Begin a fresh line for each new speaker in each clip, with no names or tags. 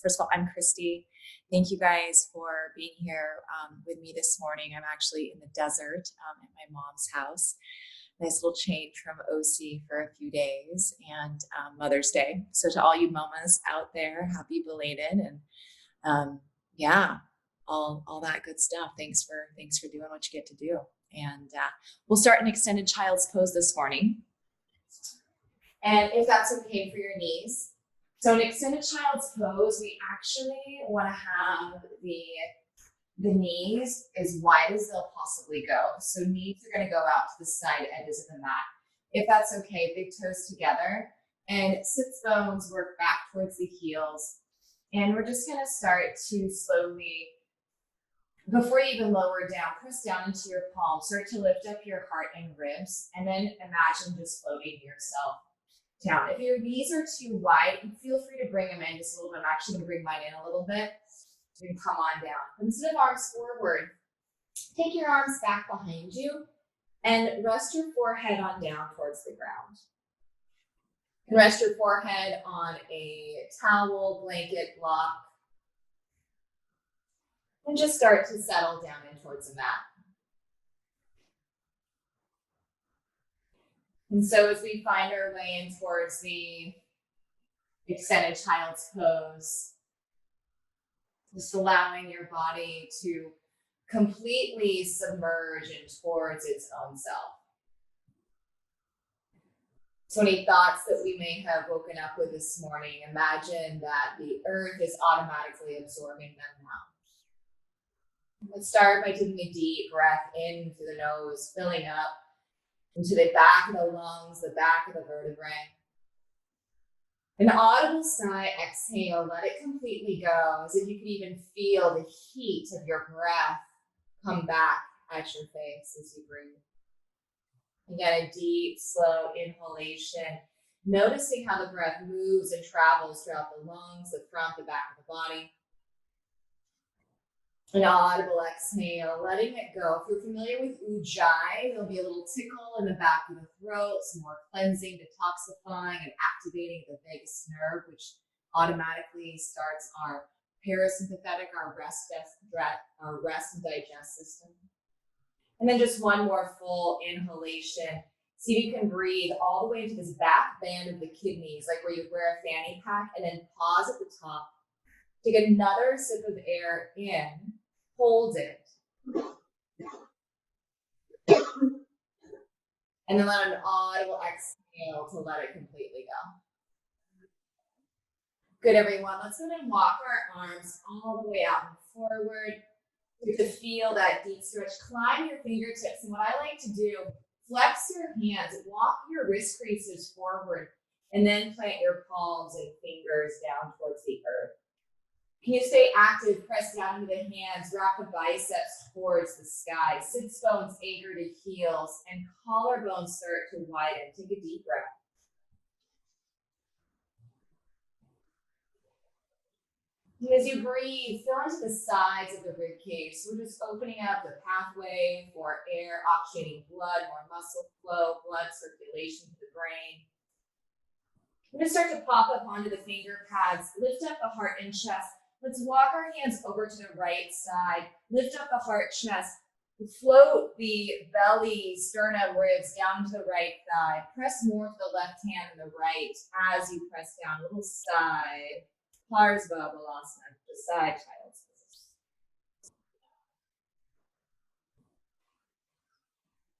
First of all, I'm Christy. Thank you guys for being here with me this morning. I'm actually in the desert at my mom's house. Nice little change from OC for a few days and Mother's Day. So to all you mamas out there, happy belated and yeah, all that good stuff. Thanks for doing what you get to do. And we'll start an extended child's pose this morning. And if that's okay for your knees. So in extended child's pose, we actually want to have the knees as wide as they'll possibly go. So knees are going to go out to the side edges of the mat. If that's okay, big toes together and sits bones work back towards the heels. And we're just going to start to slowly, before you even lower down, press down into your palms, start to lift up your heart and ribs, and then imagine just floating yourself down. If your knees are too wide, feel free to bring them in just a little bit. I'm actually going to bring mine in a little bit. You can come on down. Instead of arms forward, take your arms back behind you and rest your forehead on down towards the ground. And rest your forehead on a towel, blanket, block. And just start to settle down in towards the mat. And so as we find our way in towards the extended child's pose, just allowing your body to completely submerge in towards its own self. So any thoughts that we may have woken up with this morning, imagine that the earth is automatically absorbing them now. Let's start by taking a deep breath in through the nose, filling up into the back of the lungs, the back of the vertebrae. An audible sigh, exhale, let it completely go, as if you could even feel the heat of your breath come back at your face as you breathe. Again, a deep, slow inhalation, noticing how the breath moves and travels throughout the lungs, the front, the back of the body. An audible exhale, letting it go. If you're familiar with Ujjayi, there'll be a little tickle in the back of the throat, some more cleansing, detoxifying, and activating the vagus nerve, which automatically starts our parasympathetic, our rest and digest system. And then just one more full inhalation. See if you can breathe all the way into this back band of the kidneys, like where you wear a fanny pack, and then pause at the top. Take another sip of air in, hold it, and then let an audible exhale to let it completely go. Good, everyone. Let's go ahead and walk our arms all the way out and forward. You can feel that deep stretch. Climb your fingertips, and what I like to do, flex your hands, walk your wrist creases forward, and then plant your palms and fingers down towards the earth. Can you stay active? Press down into the hands, wrap the biceps towards the sky, sits bones anchor to heels, and collarbones start to widen. Take a deep breath. And as you breathe, fill into the sides of the rib cage. So we're just opening up the pathway for air, oxygenating blood, more muscle flow, blood circulation to the brain. We're going to start to pop up onto the finger pads, lift up the heart and chest. Let's walk our hands over to the right side, lift up the heart, chest, float the belly, sternum, ribs down to the right thigh. Press more to the left hand than the right as you press down. A little side, Parsva Balasana, the side child's pose.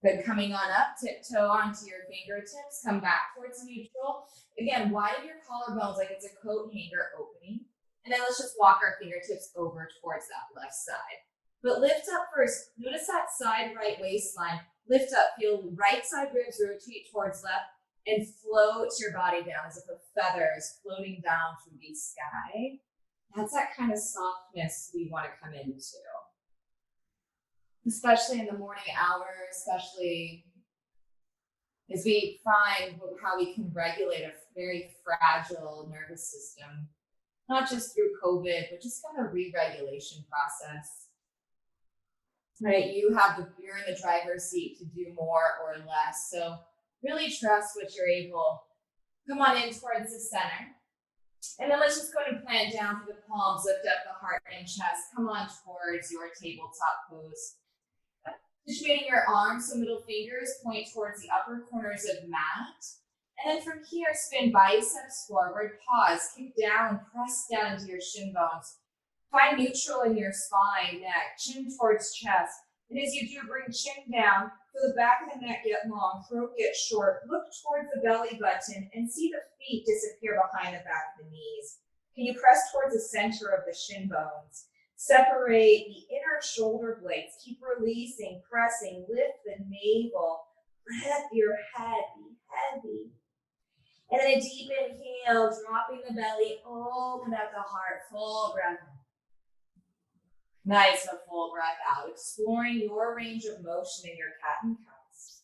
Good, coming on up, tiptoe onto your fingertips, come back towards neutral. Again, widen your collarbones like it's a coat hanger opening. And then let's just walk our fingertips over towards that left side. But lift up first. Notice that side right waistline. Lift up, feel right side ribs rotate towards left and float your body down as if a feather is floating down through the sky. That's that kind of softness we want to come into. Especially in the morning hours, especially as we find how we can regulate a very fragile nervous system. Not just through COVID, but just kind of re-regulation process, right? You're in the driver's seat to do more or less. So really trust what you're able. Come on in towards the center. And then let's just go and plant down through the palms, lift up the heart and chest. Come on towards your tabletop pose. Situating your arms, so middle fingers point towards the upper corners of mat. And then from here, spin biceps forward, pause, kick down, press down into your shin bones. Find neutral in your spine, neck, chin towards chest. And as you do, bring chin down, feel the back of the neck get long, throat get short. Look towards the belly button and see the feet disappear behind the back of the knees. Can you press towards the center of the shin bones? Separate the inner shoulder blades. Keep releasing, pressing, lift the navel. Let your head be heavy. And then a deep inhale, dropping the belly, open up the heart, full breath. Nice, a full breath out, exploring your range of motion in your cat and cows.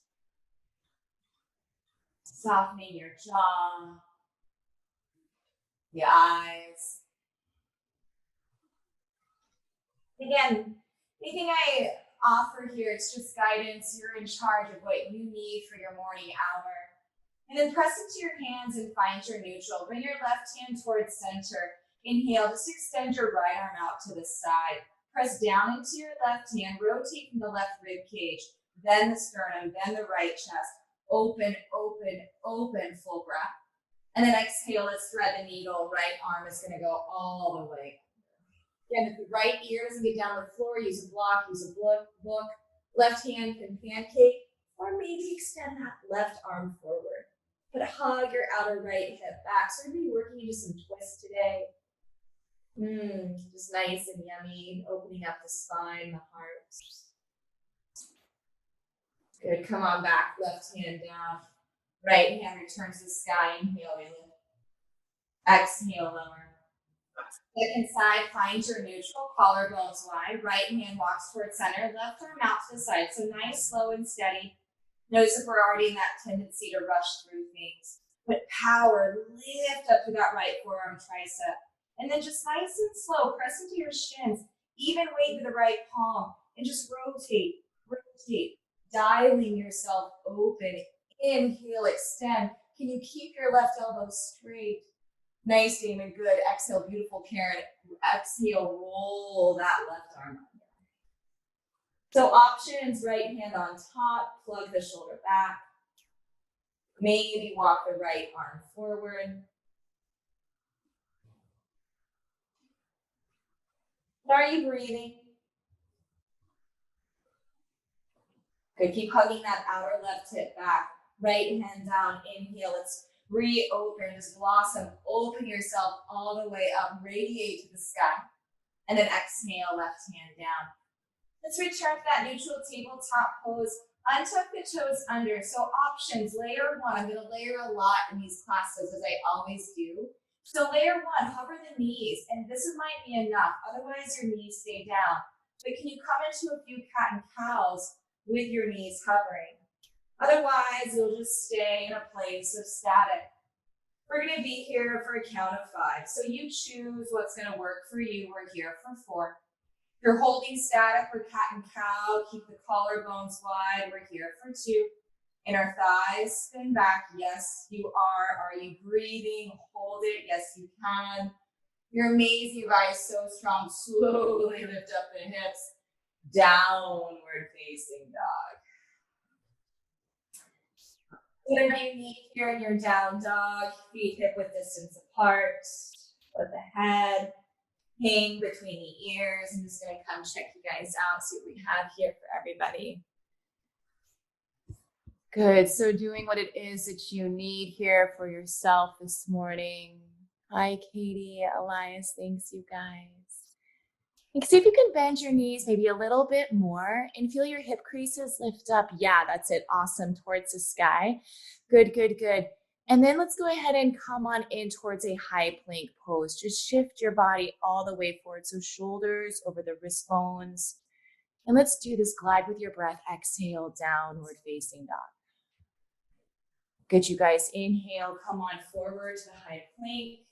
Softening your jaw, the eyes. Again, anything I offer here, it's just guidance. You're in charge of what you need for your morning hour. And then press into your hands and find your neutral. Bring your left hand towards center. Inhale, just extend your right arm out to the side. Press down into your left hand, rotate from the left rib cage, then the sternum, then the right chest. Open, open, open, full breath. And then exhale, let's thread the needle. Right arm is gonna go all the way. Again, if the right ear doesn't get down to the floor, use a block, use a book. Left hand can pancake, or maybe extend that left arm forward. But hug your outer right hip back. So we're gonna be working into some twists today. Just nice and yummy, opening up the spine, the heart. Good, come on back, left hand down. Right hand returns to the sky, inhale, we lift. Exhale, lower. Second side, find your neutral, collarbones wide. Right hand walks towards center, left arm out to the side. So nice, slow and steady. Notice if we're already in that tendency to rush through things. But power, lift up to that right forearm tricep. And then just nice and slow, press into your shins. Even weight with the right palm. And just rotate, rotate. Dialing yourself open. Inhale, extend. Can you keep your left elbow straight? Nice, Damon, good. Exhale, beautiful, Karen. Exhale, roll that left arm up. So options, right hand on top, plug the shoulder back. Maybe walk the right arm forward. Are you breathing? Good, keep hugging that outer left hip back. Right hand down, inhale, let's reopen, just blossom, open yourself all the way up, radiate to the sky. And then exhale, left hand down. Let's return to that neutral tabletop pose. Untuck the toes under. So options, layer one. I'm gonna layer a lot in these classes as I always do. So layer one, hover the knees, and this might be enough. Otherwise your knees stay down. But can you come into a few cat and cows with your knees hovering? Otherwise, you'll just stay in a place of static. We're gonna be here for a count of 5. So you choose what's gonna work for you. We're here for 4. If you're holding static for cat and cow, keep the collarbones wide. We're here for 2. Inner thighs, spin back. Yes, you are. Are you breathing? Hold it. Yes, you can. You're amazing, you guys. So strong. Slowly lift up the hips. Downward facing dog. Whatever you need here in your down dog, feet hip width distance apart. Let the head hang between the ears. I'm just going to come check you guys out, see what we have here for everybody. Good. So doing what it is that you need here for yourself this morning. Hi, Katie, Elias. Thanks, you guys. And see if you can bend your knees maybe a little bit more and feel your hip creases lift up. Yeah, that's it. Awesome. Towards the sky. Good, good, good. And then let's go ahead and come on in towards a high plank pose. Just shift your body all the way forward. So shoulders over the wrist bones. And let's do this. Glide with your breath. Exhale, downward facing dog. Good, you guys. Inhale, come on forward to the high plank.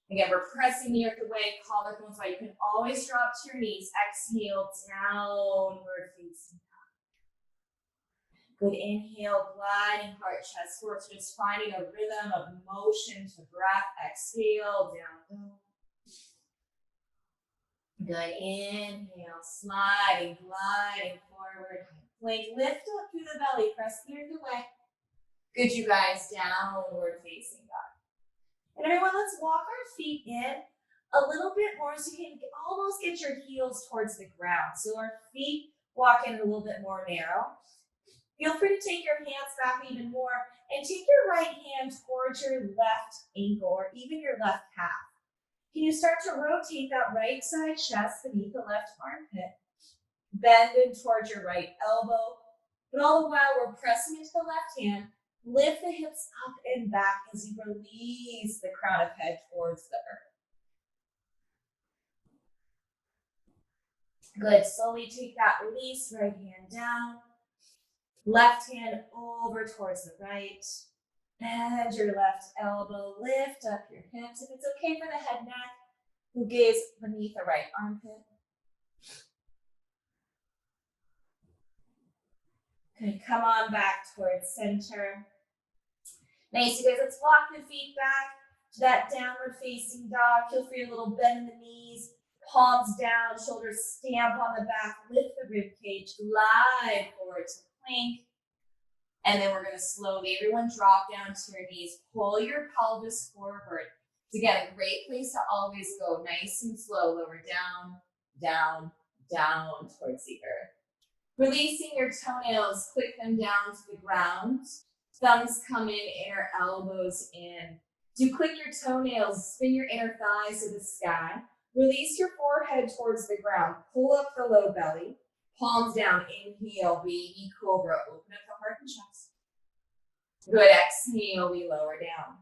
Again, we're pressing the earth away, collarbones wide. You can always drop to your knees. Exhale, downward facing dog.
Good, inhale, gliding heart, chest forward. So just finding a rhythm of motion to breath. Exhale, down. Good, inhale, sliding, gliding forward. Plank, lift up through the belly, press through the way. Good, you guys, downward facing dog. And everyone, let's walk our feet in a little bit more so you can almost get your heels towards the ground. So our feet walk in a little bit more narrow. Feel free to take your hands back even more and take your right hand towards your left ankle or even your left calf. Can you start to rotate that right side chest beneath the left armpit? Bend in towards your right elbow, but all the while we're pressing into the left hand. Lift the hips up and back as you release the crown of head towards the earth. Good, slowly take that release, right hand down. Left hand over towards the right. Bend your left elbow, lift up your hips. If it's okay for the head neck, gaze beneath the right armpit. Good, come on back towards center. Nice, you guys, let's walk the feet back to that downward facing dog. Feel free a little bend in the knees, palms down, shoulders stamp on the back, lift the rib cage, glide forward to plank. And then we're gonna slowly, everyone drop down to your knees, pull your pelvis forward. So again, a great place to always go nice and slow, lower down, down, down towards the earth. Releasing your toenails, click them down to the ground. Thumbs come in, inner elbows in. Do click your toenails, spin your inner thighs to the sky. Release your forehead towards the ground. Pull up the low belly. Palms down, inhale, baby cobra. Open up the heart and chest. Good, exhale, we lower down.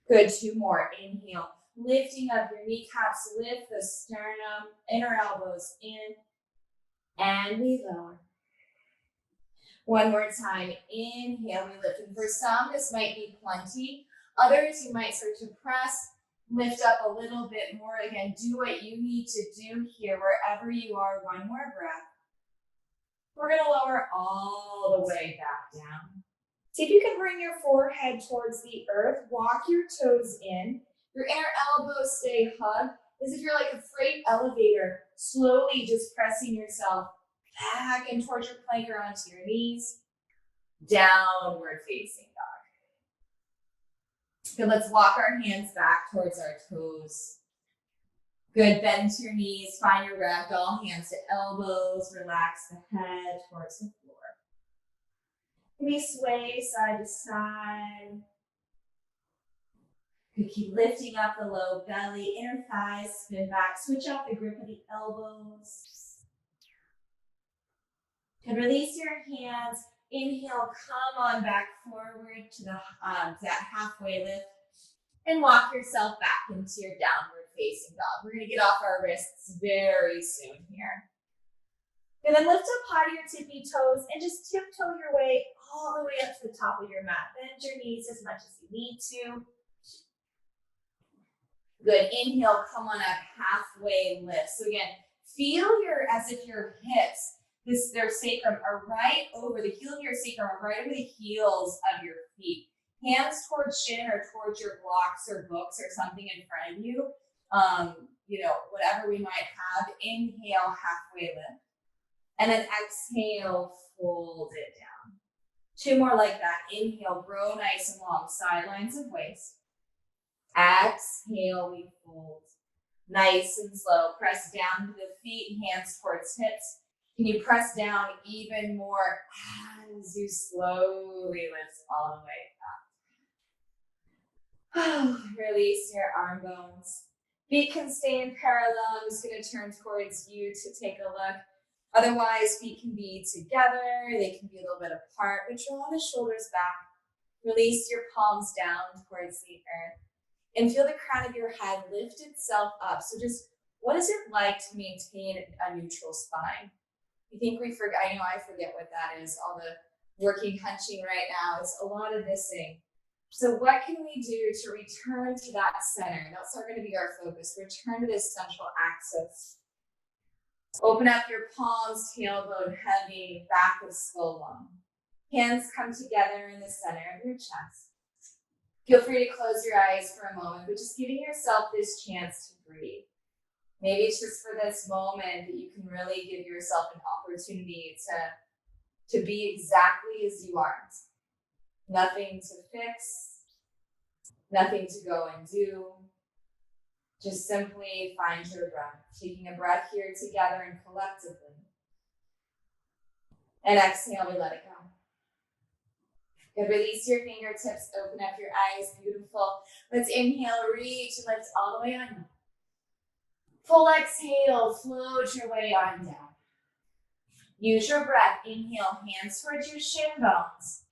Good, 2 more. Inhale, lifting up your kneecaps, lift the sternum, inner elbows in, and we lower. One more time, inhale, we lift. And for some, this might be plenty. Others, you might start to press, lift up a little bit more. Again, do what you need to do here, wherever you are. One more breath. We're gonna lower all the way back down. See if you can bring your forehead towards the earth. Walk your toes in. Your inner elbows stay hugged, as if you're like a freight elevator, slowly just pressing yourself back and towards your plank or onto your knees. Downward facing dog. Good, let's walk our hands back towards our toes. Good, bend to your knees, find your ragdoll, hands to elbows, relax the head towards the floor. Maybe sway side to side. Good, keep lifting up the low belly, inner thighs, spin back, switch off the grip of the elbows. Good, release your hands. Inhale, come on back forward to that halfway lift and walk yourself back into your downward facing dog. We're gonna get off our wrists very soon here. And then lift up high to your tippy toes and just tiptoe your way all the way up to the top of your mat. Bend your knees as much as you need to. Good, inhale, come on up, halfway lift. So again, feel as if your hips, their sacrum are right over, the heel of your sacrum are right over the heels of your feet. Hands towards shin or towards your blocks or books or something in front of you. Whatever we might have. Inhale, halfway lift. And then exhale, fold it down. 2 more like that. Inhale, grow nice and long, sidelines of waist. Exhale, we fold. Nice and slow. Press down to the feet, hands towards hips. Can you press down even more as you slowly lift all the way up? Release your arm bones. Feet can stay in parallel. I'm just going to turn towards you to take a look. Otherwise, feet can be together. They can be a little bit apart, but draw the shoulders back. Release your palms down towards the earth. And feel the crown of your head lift itself up. So just, what is it like to maintain a neutral spine? I think we forget, I know I forget what that is. All the working, hunching right now is a lot of missing. So what can we do to return to that center? That's going to be our focus. Return to this central axis. Open up your palms, tailbone heavy, back of skull long. Hands come together in the center of your chest. Feel free to close your eyes for a moment, but just giving yourself this chance to breathe. Maybe it's just for this moment that you can really give yourself an opportunity to be exactly as you are. Nothing to fix, nothing to go and do. Just simply find your breath, taking a breath here together and collectively. And exhale, we let it go. Good, release your fingertips, open up your eyes, beautiful. Let's inhale, reach, and lift all the way on. Full exhale, float your way on down. Use your breath, inhale, hands towards your shin bones.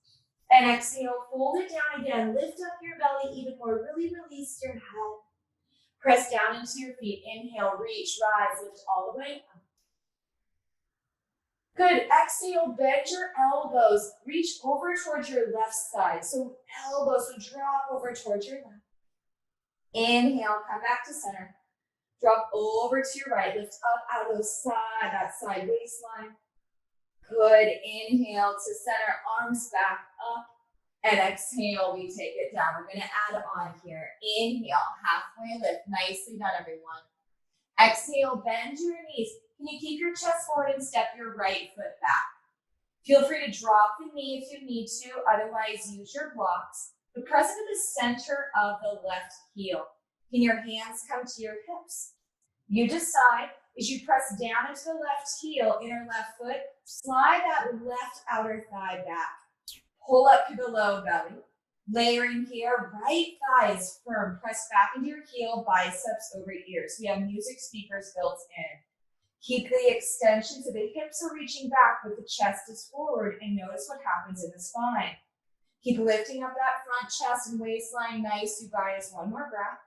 And exhale, fold it down again, lift up your belly even more, really release your head. Press down into your feet, inhale, reach, rise, lift all the way up. Good, exhale, bend your elbows, reach over towards your left side. So elbows would drop over towards your left. Inhale, come back to center. Drop over to your right, lift up out of that side waistline. Good, inhale to center, arms back up. And exhale, we take it down. We're gonna add on here. Inhale, halfway lift, nicely done everyone. Exhale, bend your knees. Can you keep your chest forward and step your right foot back? Feel free to drop the knee if you need to, otherwise use your blocks. But press into the center of the left heel. Can your hands come to your hips? You decide as you press down into the left heel, inner left foot, slide that left outer thigh back. Pull up through the low belly. Layering here, right thigh is firm. Press back into your heel, biceps over ears. We have music speakers built in. Keep the extension so the hips are reaching back, but the chest is forward, and notice what happens in the spine. Keep lifting up that front chest and waistline. Nice, you guys. One more breath.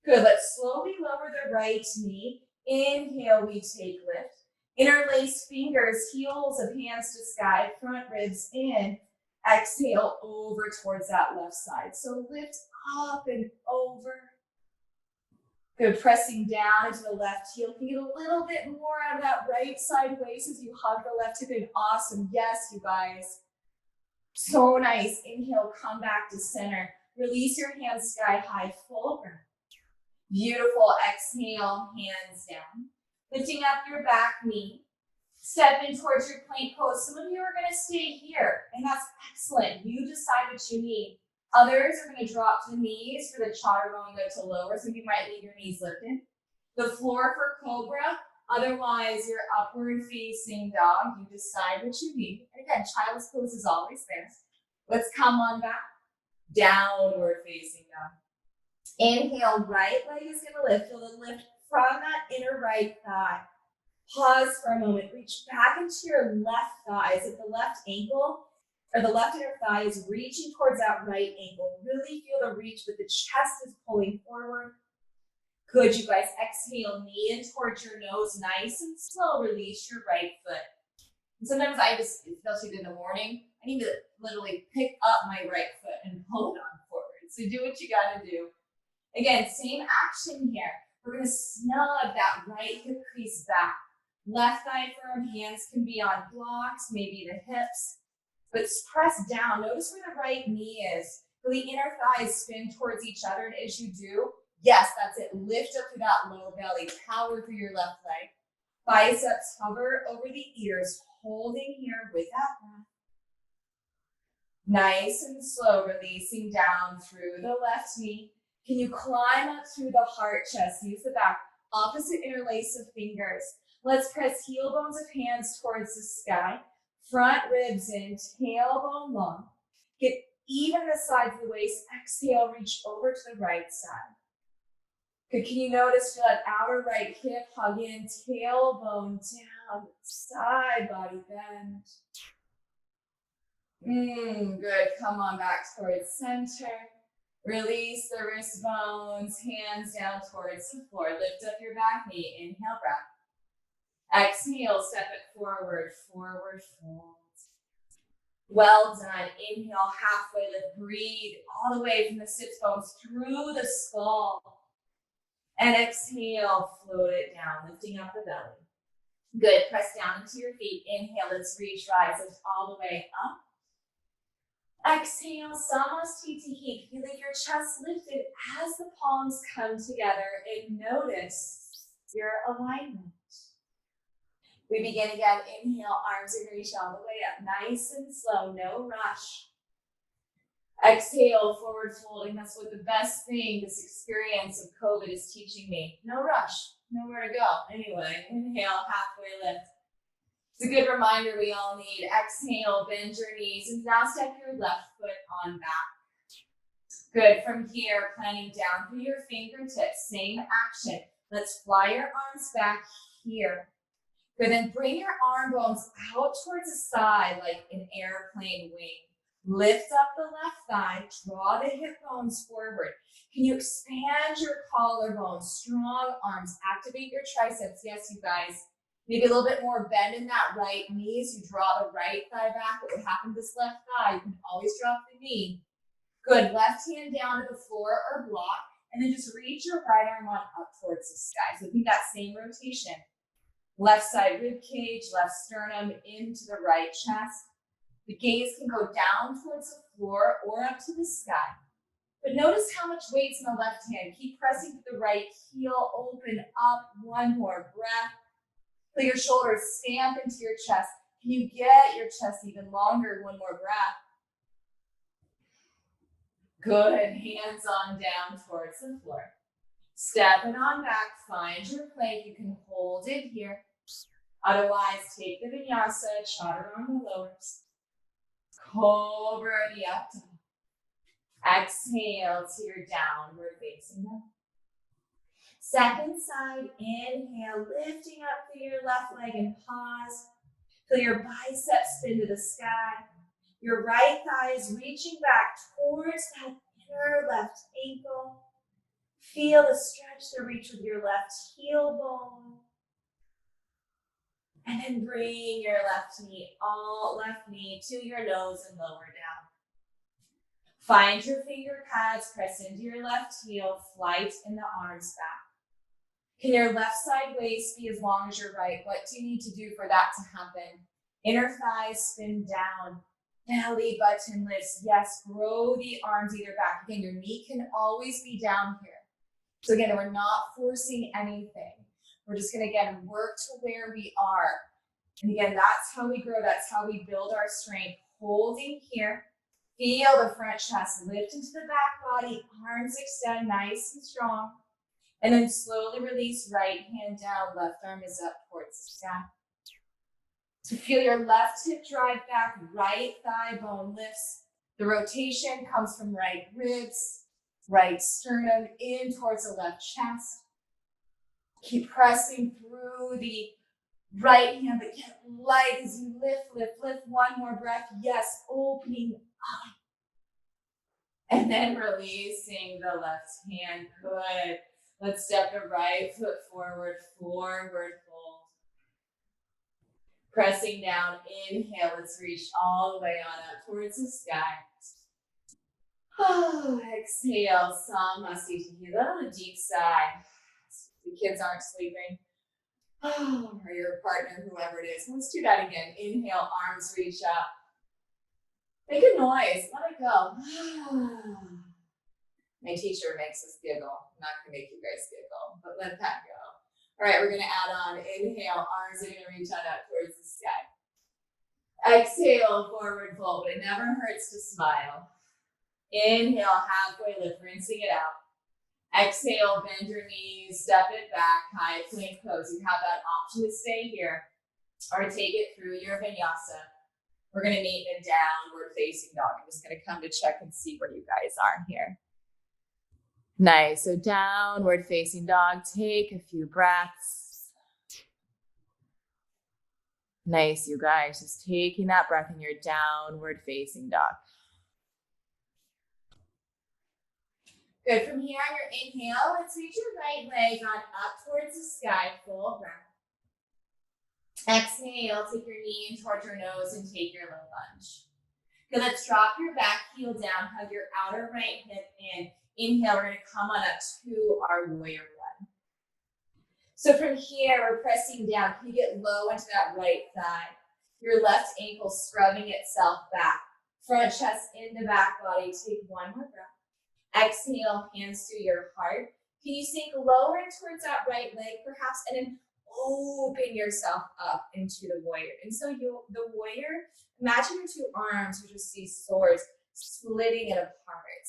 Good. Let's slowly lower the right knee. Inhale, we take lift. Interlace fingers, heels of hands to sky, front ribs in. Exhale over towards that left side. So lift up and over. Good, pressing down into the left heel. Can you get a little bit more out of that right side waist as you hug the left hip in? Awesome. Yes, you guys. So nice. Inhale, come back to center. Release your hands sky high, full breath. Beautiful. Exhale, hands down. Lifting up your back knee. Step in towards your plank pose. Some of you are going to stay here, and that's excellent. You decide what you need. Others are going to drop to the knees for the chaturanga to lower, so you might leave your knees lifted. The floor for cobra, otherwise your upward facing dog. You decide what you need. And again, child's pose is always there. Let's come on back. Downward facing dog. Inhale, right leg is going to lift. Feel the lift from that inner right thigh. Pause for a moment. Reach back into your left thigh as if the left ankle or the left inner thigh is reaching towards that right ankle. Really feel the reach, but the chest is pulling forward. Good, you guys. Exhale, knee in towards your nose. Nice and slow. Release your right foot. And sometimes especially in the morning, I need to literally pick up my right foot and pull it on forward. So do what you got to do. Again, same action here. We're going to snug that right hip crease back. Left thigh firm, hands can be on blocks, maybe the hips, but press down. Notice where the right knee is. Feel the inner thighs spin towards each other, and as you do, yes, that's it. Lift up through that low belly, power through your left leg. Biceps hover over the ears, holding here with that breath. Nice and slow, releasing down through the left knee. Can you climb up through the heart chest? Use the back. Opposite interlace of fingers. Let's press heel bones of hands towards the sky. Front ribs in, tailbone long. Get even the sides of the waist. Exhale, reach over to the right side. Good. Can you notice that outer right hip hug in, tailbone down, side body bend. Good. Come on back towards center. Release the wrist bones, hands down towards the floor. Lift up your back knee. Inhale, breath. Exhale, step it forward, forward, fold. Well done. Inhale, halfway lift. Breathe all the way from the sits bones through the skull. And exhale, float it down, lifting up the belly. Good. Press down into your feet. Inhale. Let's reach, rise, lift all the way up. Exhale. Samasthiti. Feeling your chest lifted as the palms come together, and notice your alignment. We begin again. Inhale. Arms are going to reach all the way up. Nice and slow. No rush. Exhale, forward folding. That's what the best thing this experience of COVID is teaching me. No rush, nowhere to go. Anyway, inhale, halfway lift. It's a good reminder we all need. Exhale, bend your knees, and now step your left foot on back. Good. From here, planting down through your fingertips. Same action. Let's fly your arms back here. Good. Then bring your arm bones out towards the side like an airplane wing. Lift up the left thigh, draw the hip bones forward. Can you expand your collarbone? Strong arms, activate your triceps. Yes, you guys. Maybe a little bit more bend in that right knee as you draw the right thigh back. What would happen to this left thigh? You can always drop the knee. Good. Left hand down to the floor or block, and then just reach your right arm on up towards the sky. So think that same rotation. Left side rib cage, left sternum into the right chest. The gaze can go down towards the floor or up to the sky. But notice how much weight's in the left hand. Keep pressing to the right heel, open up. One more breath. Feel your shoulders stamp into your chest. Can you get your chest even longer? One more breath. Good. Hands on down towards the floor. Step it on back. Find your plank. You can hold it here. Otherwise, take the vinyasa, chaturanga the lowers. Cobra the up dog. Exhale to your downward facing dog. Second side, inhale, lifting up through your left leg and pause. Feel your biceps spin to the sky. Your right thigh is reaching back towards that inner left ankle. Feel the stretch, the reach with your left heel bone. And then bring your left knee to your nose and lower down. Find your finger pads, press into your left heel, flight in the arms back. Can your left side waist be as long as your right? What do you need to do for that to happen? Inner thighs spin down, belly button lifts. Yes, grow the arms either back. Again, your knee can always be down here. So again, we're not forcing anything. We're just going to, again, work to where we are. And again, that's how we grow. That's how we build our strength. Holding here. Feel the front chest lift into the back body. Arms extend nice and strong. And then slowly release, right hand down. Left arm is up towards the sky. So feel your left hip drive back. Right thigh bone lifts. The rotation comes from right ribs, right sternum in towards the left chest. Keep pressing through the right hand, but get light as you lift, lift, lift. One more breath. Yes, opening up. And then releasing the left hand. Good. Let's step the right foot forward, forward fold. Pressing down, inhale. Let's reach all the way on up towards the sky. Oh, exhale, Samasthiti. Let out a deep sigh. The kids aren't sleeping. Oh, or your partner, whoever it is. Let's do that again. Inhale, arms reach up. Make a noise. Let it go. My teacher makes us giggle. I'm not going to make you guys giggle, but let that go. All right, we're going to add on. Inhale, arms are going to reach on up towards the sky. Exhale, forward fold. It never hurts to smile. Inhale, halfway lift, rinsing it out. Exhale, bend your knees, step it back, high plank pose. You have that option to stay here or take it through your vinyasa. We're going to meet in downward facing dog. I'm just going to come to check and see where you guys are here. Nice. So downward facing dog. Take a few breaths. Nice, you guys. Just taking that breath in your downward facing dog. Good. From here on your inhale, let's reach your right leg on up towards the sky. Full breath. Exhale, take your knee in towards your nose and take your low lunge. Good. Let's drop your back heel down. Hug your outer right hip in. Inhale, we're going to come on up to our warrior one. So from here, we're pressing down. Can you get low into that right thigh? Your left ankle scrubbing itself back. Front chest into back body. Take one more breath. Exhale, hands to your heart. Can you sink lower in towards that right leg perhaps, and then open yourself up into the warrior. And so the warrior, imagine your two arms are just these swords splitting it apart.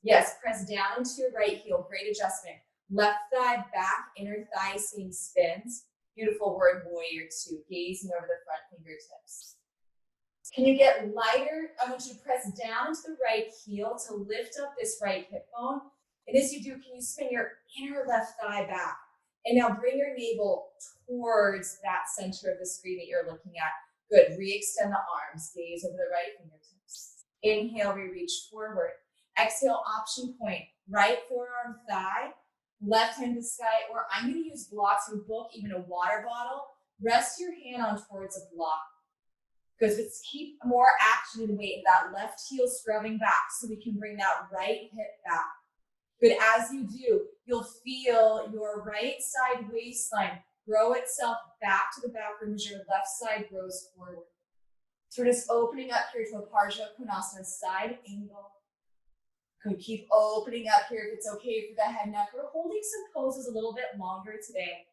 Yes, press down into your right heel. Great adjustment. Left thigh back, inner thigh seam spins. Beautiful word, warrior two. Gazing over the front fingertips. Can you get lighter? I want you to press down to the right heel to lift up this right hip bone. And as you do, can you spin your inner left thigh back? And now bring your navel towards that center of the screen that you're looking at. Good. Re-extend the arms. Gaze over the right fingertips. Inhale, we reach forward. Exhale, option point. Right forearm thigh. Left hand to sky. Or I'm going to use blocks or book, even a water bottle. Rest your hand on towards a block. Good. Let's keep more action and weight. That left heel scrubbing back so we can bring that right hip back. Good. As you do, you'll feel your right side waistline grow itself back to the back room as your left side grows forward. So we're just opening up here to a Parsha Konasana side angle. Good. Keep opening up here if it's okay for the head neck. We're holding some poses a little bit longer today.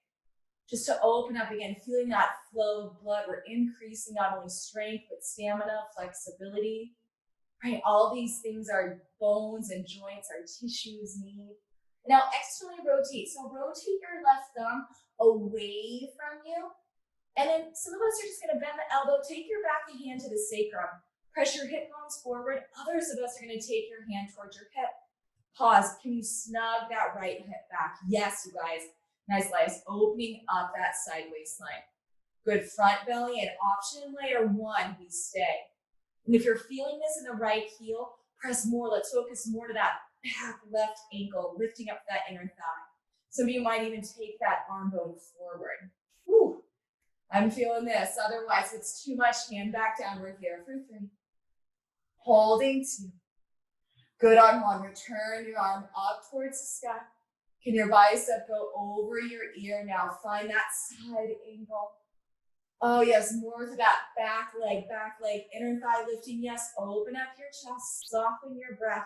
Just to open up again, feeling that flow of blood. We're increasing not only strength, but stamina, flexibility. Right, all these things our bones and joints, our tissues need. Now externally rotate. So rotate your left thumb away from you. And then some of us are just going to bend the elbow, take your back hand to the sacrum. Press your hip bones forward. Others of us are going to take your hand towards your hip. Pause. Can you snug that right hip back? Yes, you guys. Nice legs. Opening up that side waistline. Good. Front belly and option layer one, we stay. And if you're feeling this in the right heel, press more. Let's focus more to that back left ankle, lifting up that inner thigh. Some of you might even take that arm bone forward. Whew. I'm feeling this. Otherwise, it's too much. Hand back downward here for 3. Holding 2. Good on 1. Return your arm up towards the sky. Can your bicep go over your ear now? Find that side angle. Oh, yes, more to that back leg, inner thigh lifting. Yes, open up your chest, soften your breath.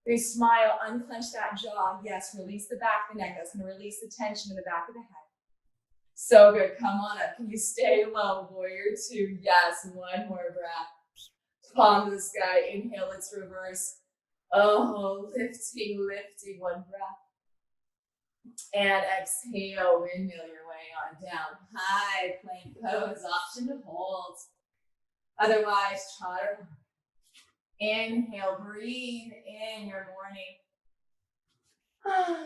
Very smile, unclench that jaw. Yes, release the back of the neck. That's going to release the tension in the back of the head. So good. Come on up. Can you stay low, warrior two? Yes, one more breath. Palm to the sky. Inhale, let's reverse. Oh, lifting, one breath. And exhale, windmill your way on down. High plank pose, option to hold. Otherwise, chaturanga. Inhale, breathe in your morning.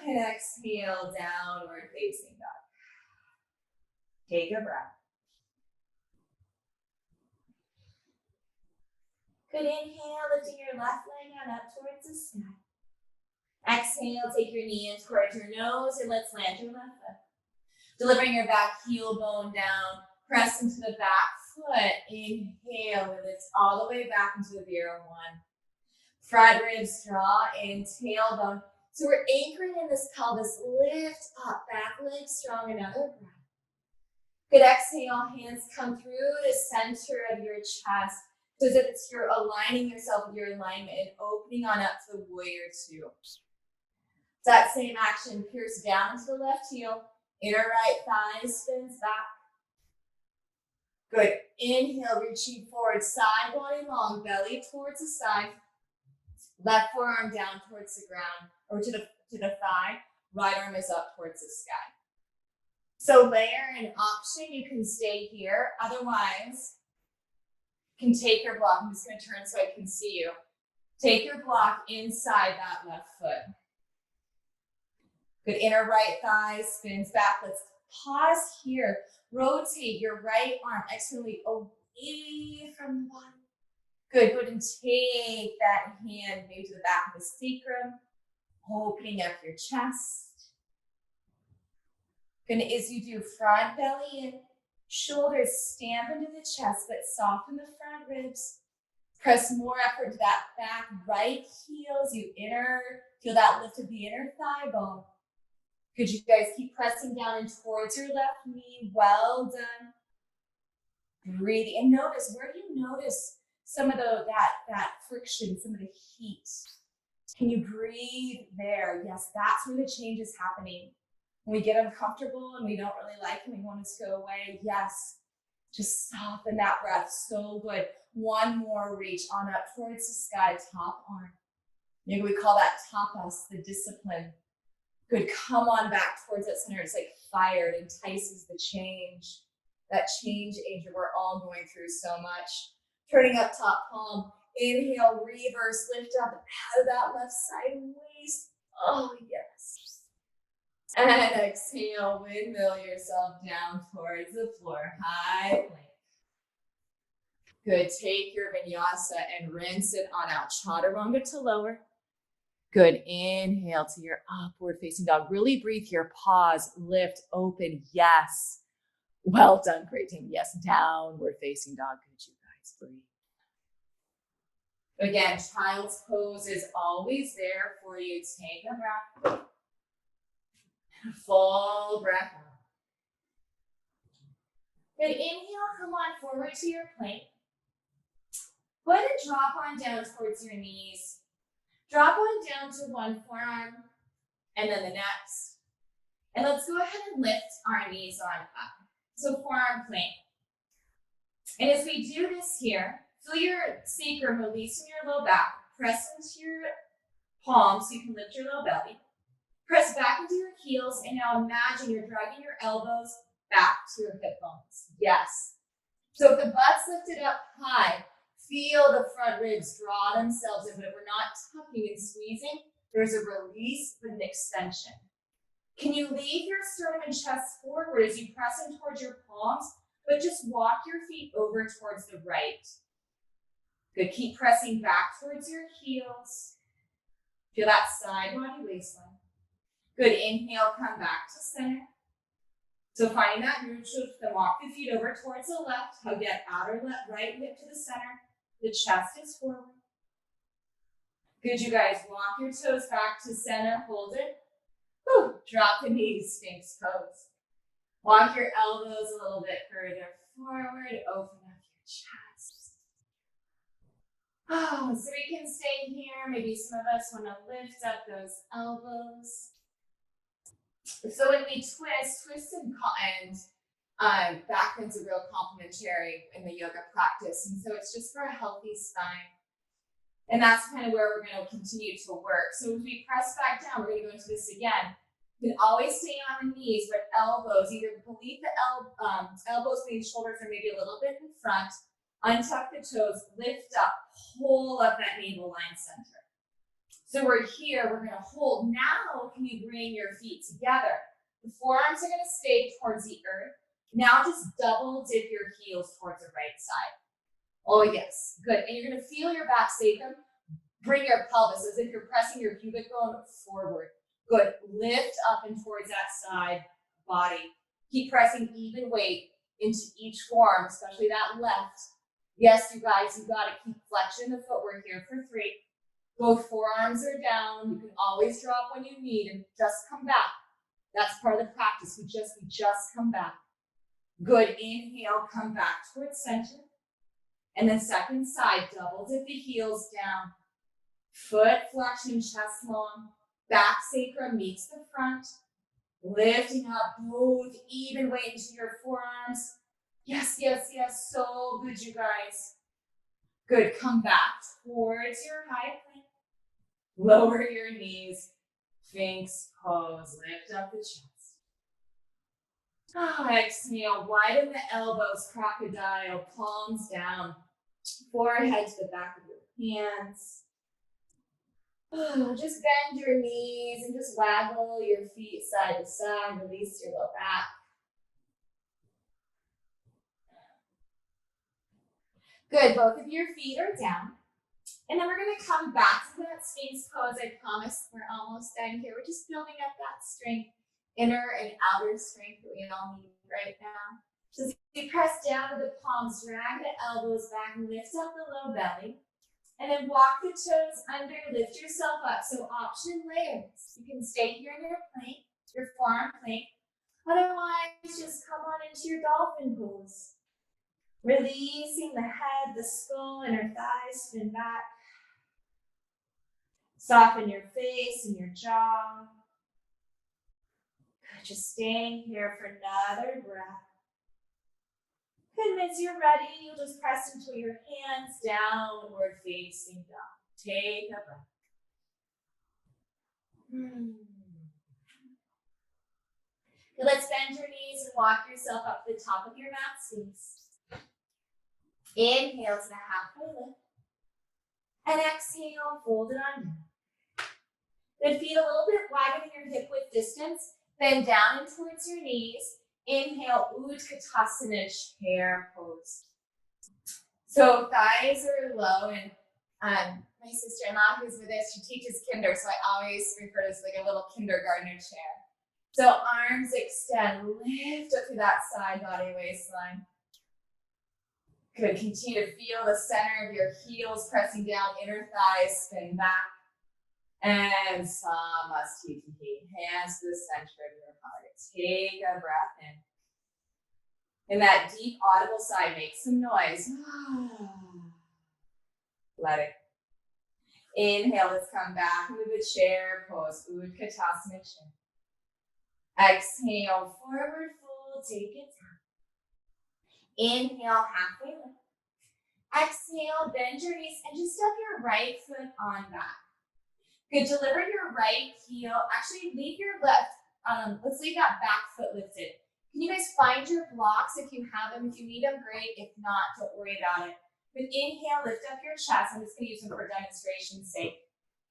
And exhale, downward facing dog. Take a breath. Good. Inhale, lifting your left leg on up towards the sky. Exhale, take your knee in towards your nose and let's land your left foot. Delivering your back heel bone down, press into the back foot. Inhale, and lift all the way back into the Viejo one. Front ribs draw in, tailbone. So we're anchoring in this pelvis, lift up, back leg strong, another breath. Good, exhale, hands come through the center of your chest so that you're aligning yourself with your alignment and opening on up to the warrior two. That same action, pierce down to the left heel, inner right thigh spins back. Good, inhale, reaching forward, side body long, belly towards the side. Left forearm down towards the ground, or to the thigh. Right arm is up towards the sky. So layer an option, you can stay here. Otherwise, you can take your block. I'm just going to turn so I can see you. Take your block inside that left foot. Good, inner right thigh spins back. Let's pause here. Rotate your right arm externally away from the body. Good, go ahead and take that hand maybe to the back of the sacrum, opening up your chest. Good, as you do, front belly in, shoulders stamp into the chest, but soften the front ribs. Press more effort to that back right heel as you feel that lift of the inner thigh bone. Good, you guys keep pressing down and towards your left knee. Well done. Breathing, and notice, where do you notice some of that friction, some of the heat? Can you breathe there? Yes, that's where the change is happening. When we get uncomfortable and we don't really like it, we want it to go away. Yes, just soften that breath. So good. One more, reach on up towards the sky, top arm. Maybe we call that tapas, the discipline. Good, come on back towards that center. It's like fire, it entices the change. That change agent we're all going through so much. Turning up top palm. Inhale, reverse, lift up out of that left side waist. Oh, yes. And exhale, windmill yourself down towards the floor. High plank. Good. Take your vinyasa and rinse it on out. Chaturanga to lower. Good. Inhale to your upward facing dog. Really breathe here. Pause, lift, open. Yes. Well done. Great team. Yes. Downward facing dog. Good. You guys breathe. Again, child's pose is always there for you. Take a breath. Full breath out. Good. Inhale, come on forward to your plank. Go ahead and drop on down towards your knees. Drop on down to one forearm and then the next. And let's go ahead and lift our knees on up. So forearm plank. And as we do this here, feel your sacrum releasing your low back. Press into your palms so you can lift your low belly. Press back into your heels, and now imagine you're dragging your elbows back to your hip bones. Yes. So if the butt's lifted up high, feel the front ribs draw themselves in, but if we're not tucking and squeezing, there's a release with an extension. Can you leave your sternum and chest forward as you press in towards your palms, but just walk your feet over towards the right. Good, keep pressing back towards your heels. Feel that side body waistline. Good, inhale, come back to center. So finding that neutral, then walk the feet over towards the left, hug that outer right hip to the center. The chest is forward. Good, you guys, walk your toes back to center, hold it. Whew. Drop the knees, Sphinx pose. Walk your elbows a little bit further forward, open up your chest. Oh, so we can stay here. Maybe some of us want to lift up those elbows. So when we twist and back bends are real complementary in the yoga practice. And so it's just for a healthy spine. And that's kind of where we're going to continue to work. So as we press back down, we're going to go into this again. You can always stay on the knees, but elbows, either beneath the elbows, beneath shoulders, or maybe a little bit in front. Untuck the toes, lift up, pull up that navel line center. So we're here, we're going to hold. Now, can you bring your feet together? The forearms are going to stay towards the earth. Now just double dip your heels towards the right side. Oh, yes. Good. And you're going to feel your back sacrum. Bring your pelvis as if you're pressing your pubic bone forward. Good. Lift up and towards that side body. Keep pressing even weight into each forearm, especially that left. Yes, you guys, you got to keep flexion the footwork here for 3. Both forearms are down. You can always drop when you need and just come back. That's part of the practice. We just come back. Good. Inhale, come back towards center. And then second side, double dip the heels down. Foot flexion, chest long. Back sacrum meets the front. Lifting up both even weight into your forearms. Yes, yes, yes. So good, you guys. Good. Come back towards your high plank. Lower your knees. Sphinx pose. Lift up the chest. Oh, exhale. Widen the elbows. Crocodile. Palms down. Forehead to the back of your hands. Oh, just bend your knees and just waggle your feet side to side. Release your low back. Good. Both of your feet are down. And then we're going to come back to that Sphinx pose. I promise we're almost done here. We're just building up that strength, inner and outer strength that we all need right now. So as you press down to the palms, drag the elbows back, lift up the low belly, and then walk the toes under, lift yourself up. So option layers. You can stay here in your plank, your forearm plank. Otherwise, just come on into your dolphin pose. Releasing the head, the skull, inner thighs, spin back. Soften your face and your jaw. Good, just staying here for another breath. And as you're ready, you'll just press into your hands, downward facing dog. Take a breath. Good, let's bend your knees and walk yourself up to the top of your mat space. Inhale to the halfway lift. And exhale, fold it on down. Good, feet a little bit wider than your hip width distance. Bend down and towards your knees. Inhale, Utkatasana, chair pose. So thighs are low, and my sister-in-law who's with us, she teaches kinder, so I always refer to it as like a little kindergartner chair. So arms extend, lift up to that side body waistline. Good, continue to feel the center of your heels pressing down, inner thighs, spin back. And Samasthiti, hands to the center of your heart. Take a breath in. In that deep audible sigh, make some noise. Let it. Inhale, let's come back into the chair pose, Utkatasana chair. Exhale, forward fold, take it down. Inhale, halfway lift. Exhale, bend your knees and just step your right foot on back. Good, deliver your right heel. Actually, leave your left, let's leave that back foot lifted. Can you guys find your blocks if you have them? If you need them, great. If not, don't worry about it. But inhale, lift up your chest. I'm just going to use them for demonstration's sake.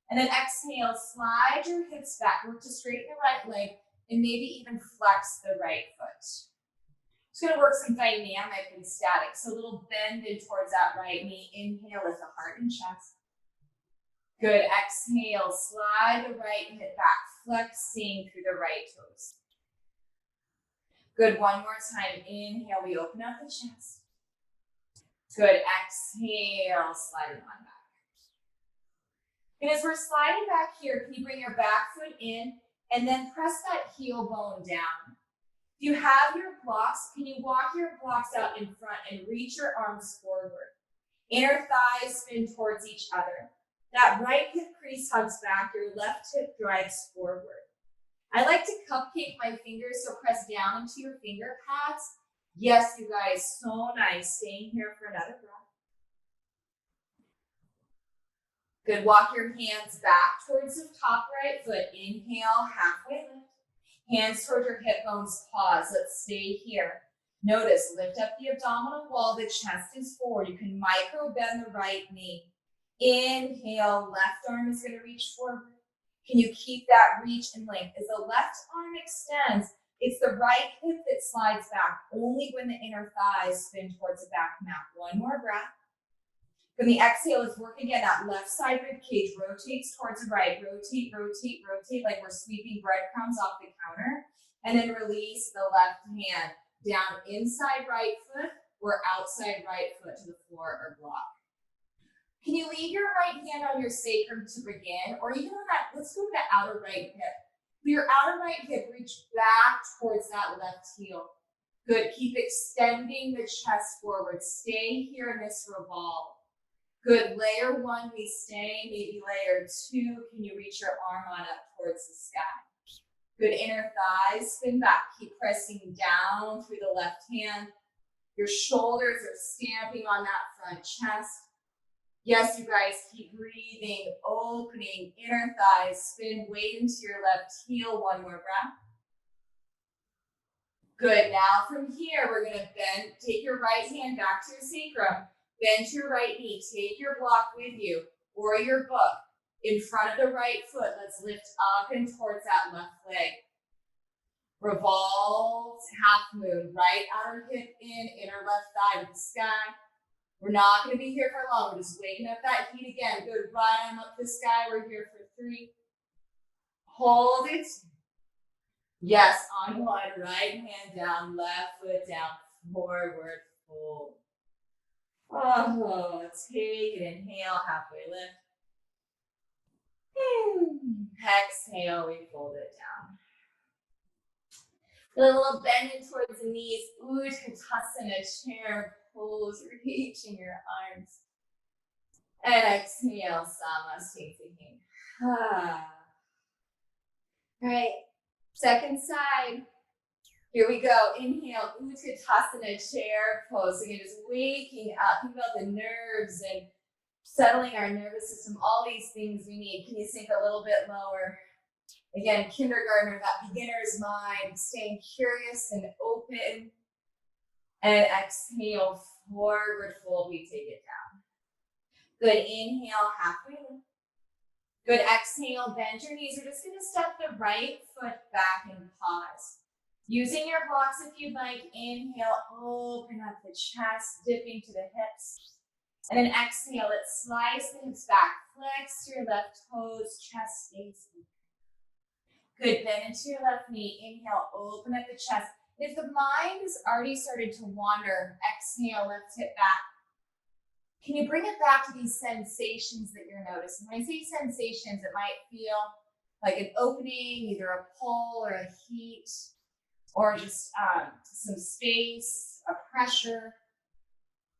And then exhale, slide your hips back. Work to straighten the right leg and maybe even flex the right foot. It's going to work some dynamic and static. So a little bend in towards that right knee. Inhale, lift the heart and chest. Good, exhale, slide the right hip back, flexing through the right toes. Good, one more time. Inhale, we open up the chest. Good, exhale, slide it on back. And as we're sliding back here, can you bring your back foot in and then press that heel bone down? If you have your blocks, can you walk your blocks out in front and reach your arms forward? Inner thighs spin towards each other. That right hip crease hugs back, your left hip drives forward. I like to cupcake my fingers, so press down into your finger pads. Yes, you guys, so nice. Staying here for another breath. Good, walk your hands back towards the top right foot. Inhale, halfway lift. Hands towards your hip bones, pause. Let's stay here. Notice, lift up the abdominal wall, the chest is forward. You can micro bend the right knee. Inhale, left arm is going to reach forward. Can you keep that reach and length? As the left arm extends, it's the right hip that slides back, only when the inner thighs spin towards the back mat. One more breath. From the exhale, let's work again. That left side rib cage rotates towards the right. Rotate, rotate, rotate, like we're sweeping breadcrumbs off the counter. And then release the left hand down inside right foot or outside right foot to the floor or block. Can you leave your right hand on your sacrum to begin? Or even on that, let's go to the outer right hip. For your outer right hip, reach back towards that left heel. Good, keep extending the chest forward. Stay here in this revolve. Good, layer one, we stay. Maybe layer two, can you reach your arm on up towards the sky? Good, inner thighs, spin back. Keep pressing down through the left hand. Your shoulders are stamping on that front chest. Yes, you guys, keep breathing, opening, inner thighs, spin, weight into your left heel, one more breath. Good, now from here, we're gonna bend, take your right hand back to your sacrum, bend your right knee, take your block with you, or your book. In front of the right foot, let's lift up and towards that left leg. Revolve, half moon, right outer hip in, inner left thigh to the sky. We're not going to be here for long. We're just waking up that heat again. Good, right arm up to the sky. We're here for 3. Hold it. Yes, on one. Right hand down, left foot down, forward fold. Oh, take it. Inhale, halfway lift. Exhale, we fold it down. A little bend in towards the knees. Utkatasana, chair pose, reaching your arms. And exhale, Samasthiti. All right, second side. Here we go. Inhale, Utkatasana, chair pose. Again, just waking up. Think about the nerves and settling our nervous system. All these things we need. Can you sink a little bit lower? Again, kindergartner, that beginner's mind, staying curious and open. And exhale, forward fold. We take it down. Good. Inhale, halfway lift. Good. Exhale, bend your knees. We're just going to step the right foot back and pause. Using your blocks if you'd like. Inhale, open up the chest, dipping to the hips. And then exhale, let's slice the hips back. Flex your left toes, chest stays open. Good, bend into your left knee. Inhale, open up the chest. If the mind has already started to wander, exhale, left hip back. Can you bring it back to these sensations that you're noticing? When I say sensations, it might feel like an opening, either a pull or a heat, or just some space, a pressure.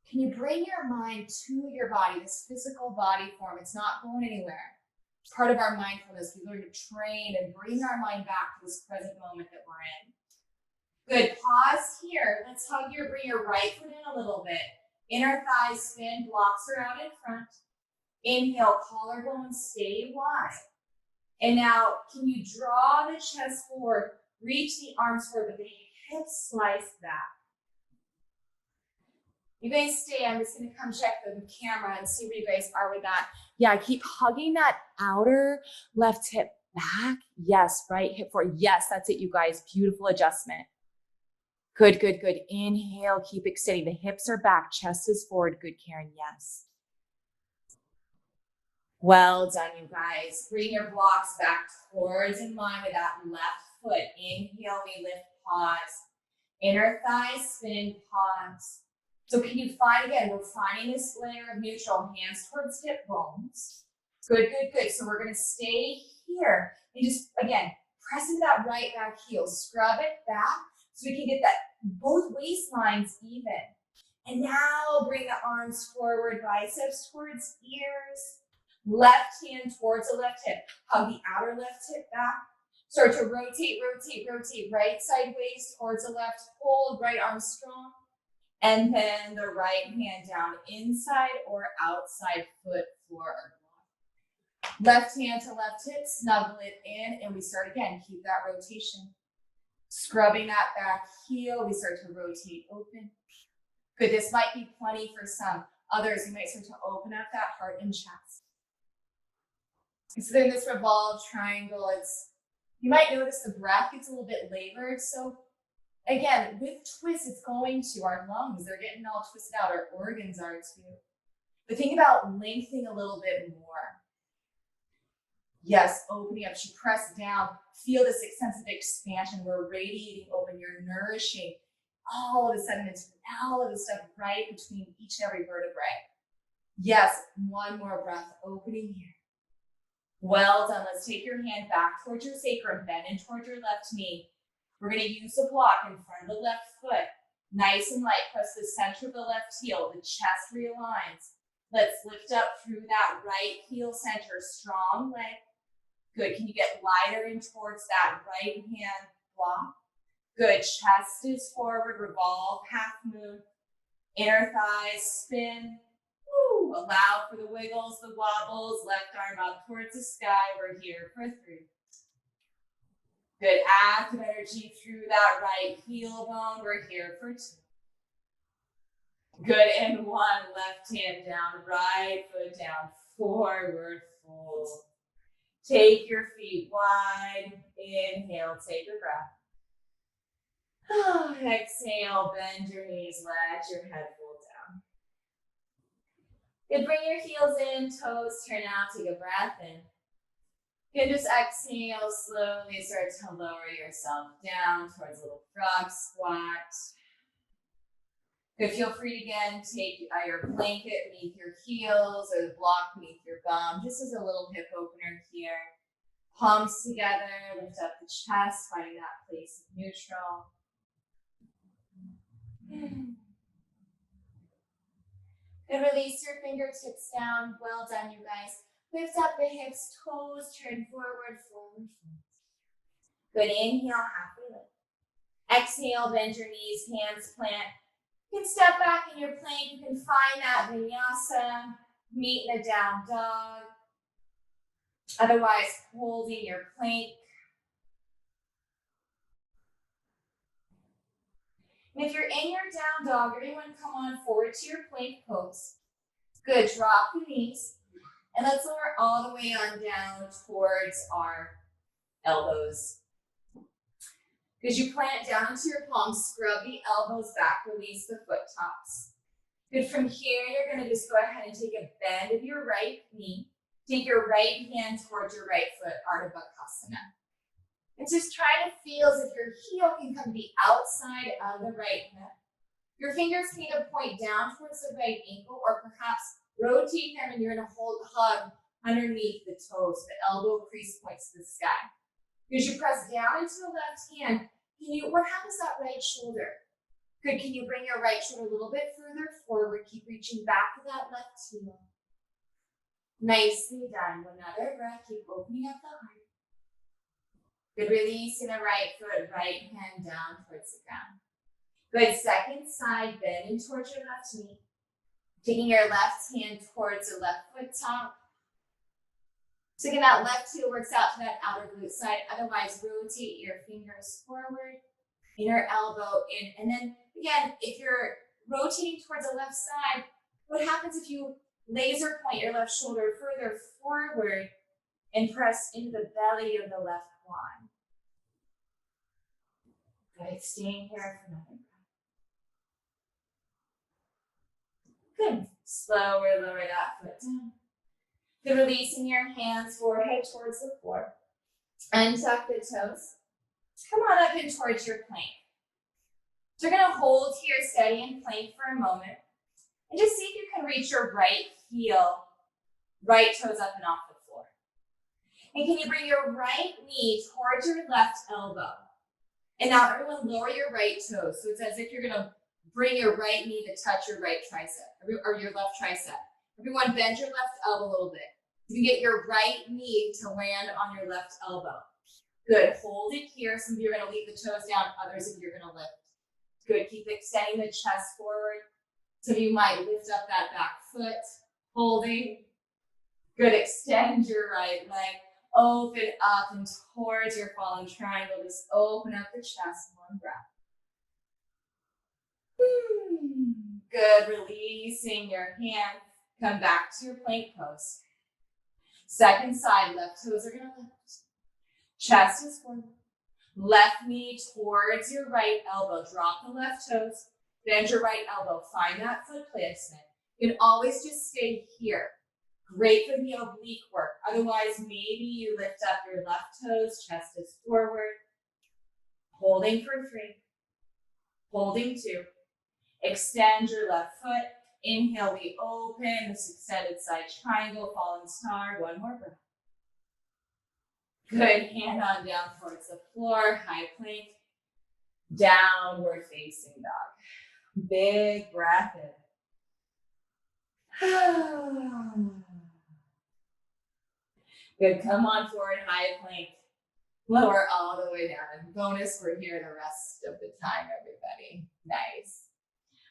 Can you bring your mind to your body, this physical body form? It's not going anywhere. It's part of our mindfulness. We learn to train and bring our mind back to this present moment that we're in. Good, pause here. Let's bring your right foot in a little bit. Inner thighs spin, blocks are out in front. Inhale, collarbones stay wide. And now, can you draw the chest forward, reach the arms forward, but the hips slice back. You guys stay. I'm just going to come check the camera and see where you guys are with that. Yeah, keep hugging that outer left hip back. Yes, right hip forward. Yes, that's it, you guys. Beautiful adjustment. Good, good, good. Inhale, keep extending. The hips are back, chest is forward. Good, Karen, yes. Well done, you guys. Bring your blocks back towards in line with that left foot. Inhale, we lift, pause. Inner thighs spin, pause. So can you find, again, we're finding this layer of neutral, hands towards hip bones. Good, good, good. So we're going to stay here and just, again, press into that right back heel. Scrub it back so we can get that both waistlines even. And now bring the arms forward, biceps towards ears. Left hand towards the left hip. Hug the outer left hip back. Start to rotate, rotate, rotate. Right sideways towards the left. Hold, right arm strong. And then the right hand down inside or outside foot, floor, or block. Left hand to left hip, snuggle it in, and we start again. Keep that rotation. Scrubbing that back heel, we start to rotate open. Good, this might be plenty for some. Others, you might start to open up that heart and chest. So then this revolved triangle, you might notice the breath gets a little bit labored. So again, with twists, it's going to our lungs. They're getting all twisted out. Our organs are too. But think about lengthening a little bit more. Yes, opening up. You press down. Feel this sense of expansion. We're radiating open. You're nourishing all of the sediments, all of the stuff right between each and every vertebrae. Yes, one more breath. Opening here. Well done. Let's take your hand back towards your sacrum. Bend in towards your left knee. We're going to use the block in front of the left foot. Nice and light. Press the center of the left heel. The chest realigns. Let's lift up through that right heel center. Strong leg. Good. Can you get lighter in towards that right hand block? Good. Chest is forward. Revolve. Half moon. Inner thighs spin. Woo. Allow for the wiggles, the wobbles. Left arm up towards the sky. We're here for 3. Good, active energy through that right heel bone. We're here for 2. Good, and 1. Left hand down, right foot down, forward fold. Take your feet wide. Inhale, take a breath. Exhale, bend your knees, let your head fold down. Good, bring your heels in, toes turn out, take a breath in. You can just exhale, slowly start to lower yourself down towards a little frog squat. Good, feel free to again take your blanket beneath your heels or the block beneath your bum, just as a little hip opener here. Palms together, lift up the chest, finding that place of neutral. And release your fingertips down. Well done, you guys. Lift up the hips, toes, turn forward, forward, forward. Good, inhale, halfway lift. Exhale, bend your knees, hands plant. You can step back in your plank. You can find that vinyasa, meet in a down dog. Otherwise, holding your plank. And if you're in your down dog, everyone come on forward to your plank pose. Good, drop the knees. And let's lower all the way on down towards our elbows. As you plant down into your palms, scrub the elbows back, release the foot tops. Good, from here, you're gonna just go ahead and take a bend of your right knee. Take your right hand towards your right foot, Ardha Bakasana. And just try to feel as if your heel can come to the outside of the right hip. Your fingers can either point down towards the right ankle or perhaps rotate them and you're gonna hug underneath the toes. The elbow crease points to the sky. As you press down into the left hand, what happens to that right shoulder? Good, can you bring your right shoulder a little bit further forward? Keep reaching back to that left heel. Nicely done. Another breath, keep opening up the heart. Good, releasing the right foot, right hand down towards the ground. Good, second side, bending towards your left knee. Taking your left hand towards the left foot top. So again, that left heel works out to that outer glute side. Otherwise, rotate your fingers forward, inner elbow in. And then again, if you're rotating towards the left side, what happens if you laser point your left shoulder further forward and press into the belly of the left quad? Good, staying here for another breath. Good, slower, lower that foot down. Good, releasing your hands, forehead towards the floor. Untuck the toes. Come on up in towards your plank. So you're gonna hold here steady in plank for a moment. And just see if you can reach your right heel, right toes up and off the floor. And can you bring your right knee towards your left elbow? And now everyone lower your right toes. So it's as if you're gonna bring your right knee to touch your right tricep, or your left tricep. Everyone bend your left elbow a little bit. You can get your right knee to land on your left elbow. Good, hold it here. Some of you are gonna leave the toes down, others of you are gonna lift. Good, keep extending the chest forward. Some of you might lift up that back foot, holding. Good, extend your right leg, open up and towards your fallen triangle. Just open up the chest, one breath. Good, releasing your hand. Come back to your plank pose. Second side, left toes are gonna lift. Chest is forward. Left knee towards your right elbow. Drop the left toes. Bend your right elbow. Find that foot placement. You can always just stay here. Great for the oblique work. Otherwise, maybe you lift up your left toes. Chest is forward. Holding for 3. Holding 2. Extend your left foot. Inhale, we open this extended side triangle, fallen star. One more breath. Good, hand on down towards the floor, high plank, downward facing dog. Big breath in. Good, come on forward, high plank. Lower all the way down. And bonus, we're here the rest of the time, everybody. Nice.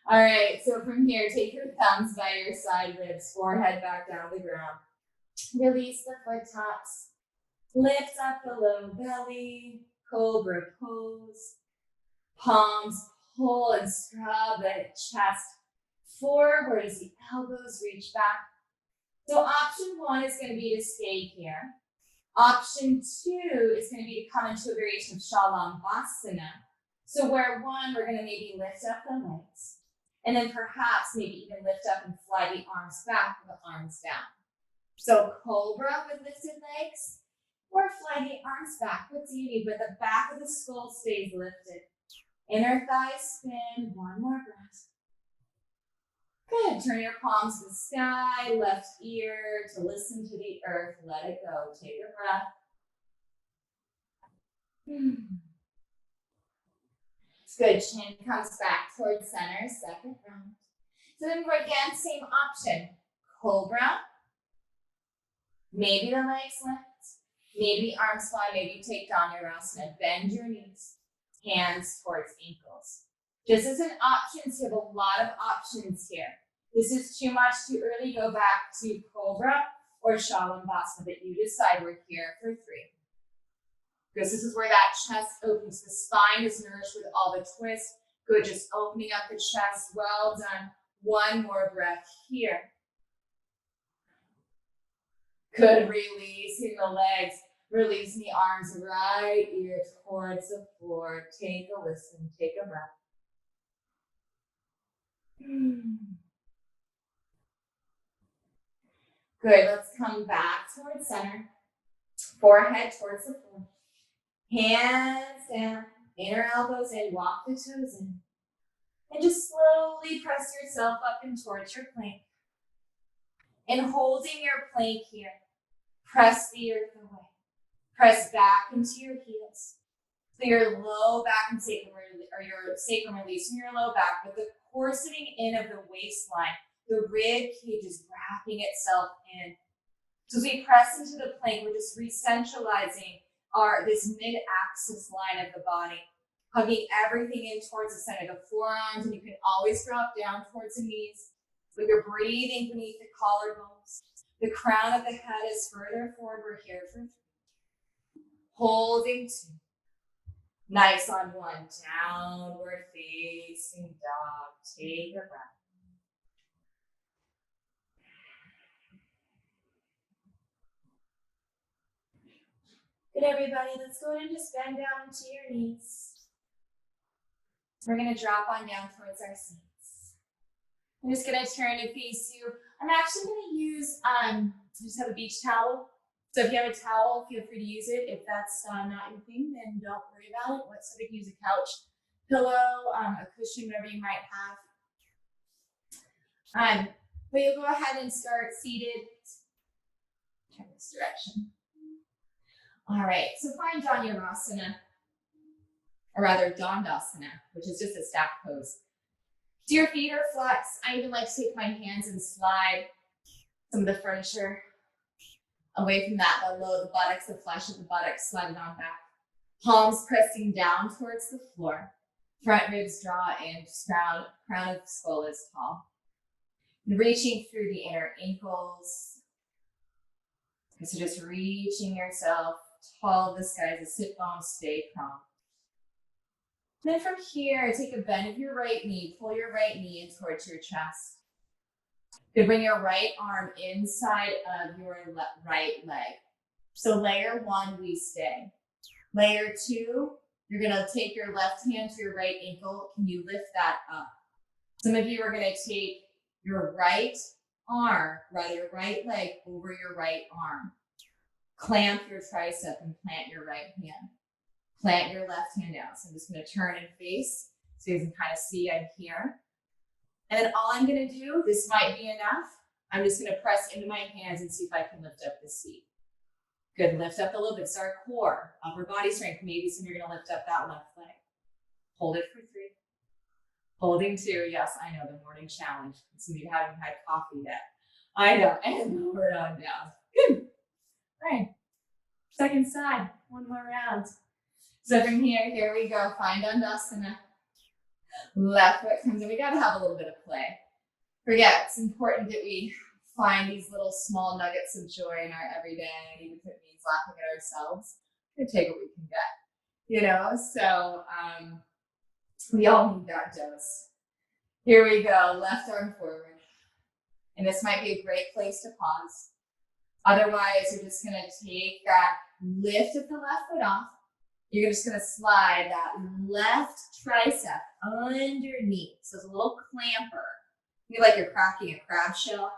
All right, so from here, take your thumbs by your side ribs, forehead back down to the ground. Release the foot tops. Lift up the low belly, cobra pose. Palms pull and scrub the chest forward as the elbows reach back. So option 1 is going to be to stay here. Option 2 is going to be to come into a variation of Shalambhasana. So where 1, we're going to maybe lift up the legs. And then perhaps maybe even lift up and fly the arms back with the arms down. So cobra with lifted legs, or fly the arms back. What's easy, but the back of the skull stays lifted. Inner thigh spin, one more breath. Good, turn your palms to the sky, left ear to listen to the earth, let it go. Take a breath. It's good. Chin comes back towards center, second round. So then we're again, same option. Cobra. Maybe the legs lift. Maybe arms fly. Maybe you take Dhanurasana. Bend your knees. Hands towards ankles. Just as an option, so you have a lot of options here. This is too much too early. Go back to Cobra or Shalambhasana, but you decide. We're here for 3. Because this is where that chest opens. The spine is nourished with all the twist. Good, just opening up the chest. Well done. One more breath here. Good, releasing the legs. Releasing the arms, right ear towards the floor. Take a listen, take a breath. Good, let's come back towards center. Forehead towards the floor. Hands down, inner elbows in, walk the toes in. And just slowly press yourself up and towards your plank. And holding your plank here, press the earth away. Press back into your heels. So your low back and sacrum, or your sacrum releasing your low back, but the core sitting in of the waistline, the rib cage is wrapping itself in. So as we press into the plank, we're just re-centralizing this mid-axis line of the body, hugging everything in towards the center, the forearms, and you can always drop down towards the knees. But you're breathing beneath the collarbones. The crown of the head is further forward. We're here for 3. Holding 2. Nice on 1. Downward facing dog. Take a breath. Good, everybody. Let's go ahead and just bend down into your knees. We're going to drop on down towards our seats. I'm just going to turn to face you. I'm actually going to use, I just have a beach towel. So if you have a towel, feel free to use it. If that's not your thing, then don't worry about it. So we can use a couch pillow, a cushion, whatever you might have. But you'll go ahead and start seated. Turn this direction. All right, so find Dhanurasana, or rather Dandasana, which is just a stack pose. So your feet are flexed. I even like to take my hands and slide some of the furniture away from that, the buttocks, the flesh of the buttocks, slide it on back. Palms pressing down towards the floor. Front ribs draw in, crown of skull is tall. And reaching through the inner ankles. So just reaching yourself tall. This guy is a sit bones, stay prone. Then from here, take a bend of your right knee. Pull your right knee in towards your chest. You bring your right arm inside of your right leg. So layer 1, we stay. Layer 2, you're going to take your left hand to your right ankle. Can you lift that up? Some of you are going to take your right arm, your right leg over your right arm. Clamp your tricep and plant your right hand. Plant your left hand out. So I'm just going to turn and face so you can kind of see I'm here. And then all I'm going to do, this might be enough. I'm just going to press into my hands and see if I can lift up the seat. Good. Lift up a little bit. It's our core, upper body strength. Maybe some of you are going to lift up that left leg. Hold it for 3. Holding 2. Yes, I know, the morning challenge. Some of you haven't had coffee yet. I know. And lower it on down. Good. All right. Second side. One more round. So from here we go. Find Dandasana. Left foot comes in. We got to have a little bit of play. Forget, it's important that we find these little small nuggets of joy in our everyday, even if it means laughing at ourselves. We take what we can get, So we all need that dose. Here we go. Left arm forward. And this might be a great place to pause. Otherwise, you're just going to take that lift of the left foot off. You're just going to slide that left tricep underneath. So it's a little clamper. Feel like you're cracking a crab shell.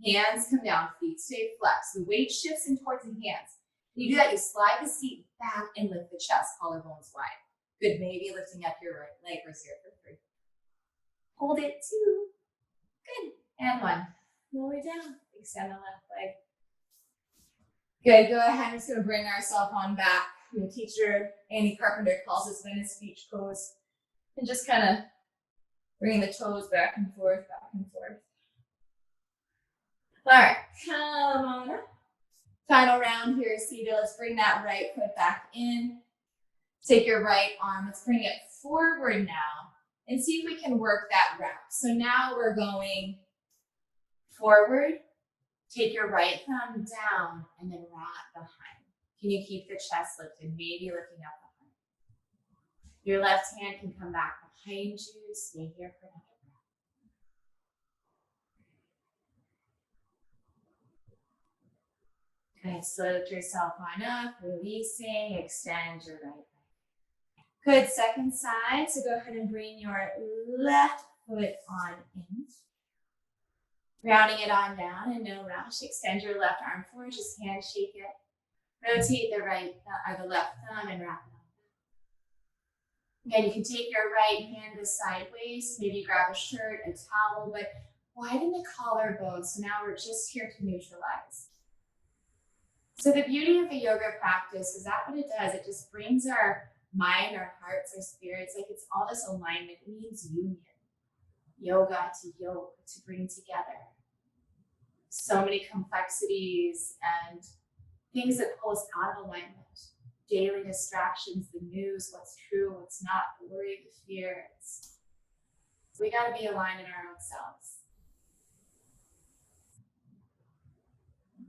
Hands come down, feet stay flexed. The weight shifts in towards the hands. You do that, you slide the seat back and lift the chest, collarbones wide. Good, maybe lifting up your right leg. We're here for 3. Hold it, 2. Good, and 1. Lower down, extend the left leg. Good, go ahead, we're just going to bring ourselves on back. Your teacher, Annie Carpenter, calls this Venice Beach pose. And just kind of bringing the toes back and forth, back and forth. All right, come on up. Final round here, Cedar. Let's bring that right foot back in. Take your right arm. Let's bring it forward now and see if we can work that wrap. So now we're going forward. Take your right thumb down and then wrap behind. Can you keep the chest lifted? Maybe lifting up behind. Your left hand can come back behind you. Stay here for another breath. Good. So lift yourself on up, releasing, extend your right leg. Good. Second side. So go ahead and bring your left foot on in. Rounding it on down and no rush. Extend your left arm forward. Just handshake it. Rotate the left thumb and wrap it on. Again, you can take your right hand to sideways. Maybe grab a shirt, a towel, but widen the collarbone. So now we're just here to neutralize. So the beauty of a yoga practice is that what it does, it just brings our mind, our hearts, our spirits, like it's all this alignment. It means union. Yoga to yoga, to bring together. So many complexities and things that pull us out of alignment. Daily distractions, the news, what's true, what's not, the worry, the fear. We got to be aligned in our own selves.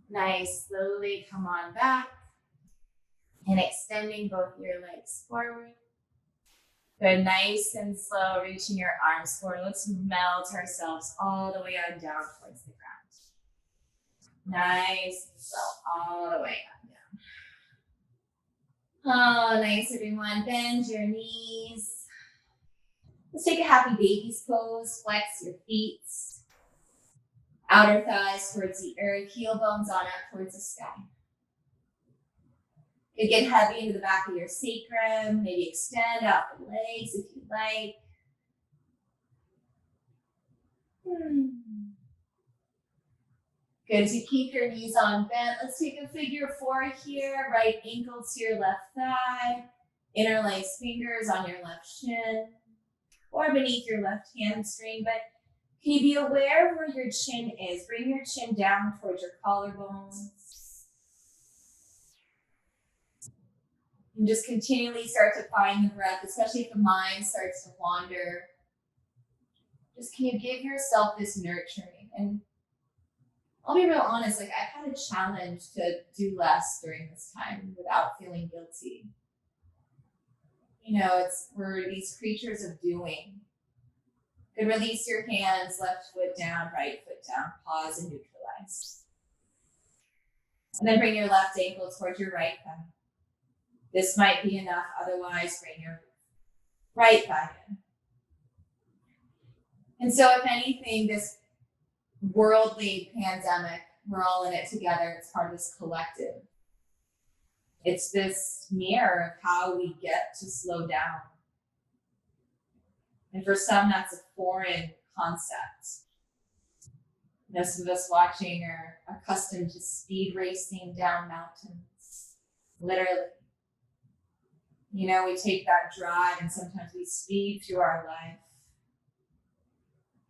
Nice. Slowly come on back and extending both your legs forward. Good. Nice and slow, reaching your arms forward. Let's melt ourselves all the way on down towards the ground. Nice and slow, all the way up. Oh, nice, everyone. Bend your knees. Let's take a happy baby's pose. Flex your feet. Outer thighs towards the earth. Heel bones on up towards the sky. You get heavy into the back of your sacrum. Maybe extend out the legs if you like. Good, as you keep your knees on bent, let's take a figure 4 here. Right ankle to your left thigh. Interlace fingers on your left shin or beneath your left hamstring. But can you be aware of where your chin is? Bring your chin down towards your collarbones. And just continually start to find the breath, especially if the mind starts to wander. Just can you give yourself this nurturing? And I'll be real honest, like I've had a challenge to do less during this time without feeling guilty. You know, we're these creatures of doing. You can release your hands, left foot down, right foot down, pause and neutralize. And then bring your left ankle towards your right thigh. This might be enough, otherwise bring your right thigh in. And so if anything, this worldly pandemic, we're all in it together. It's part of this collective. It's this mirror of how we get to slow down. And for some, that's a foreign concept. You know, some of us watching are accustomed to speed racing down mountains, literally. You know, we take that drive and sometimes we speed through our life.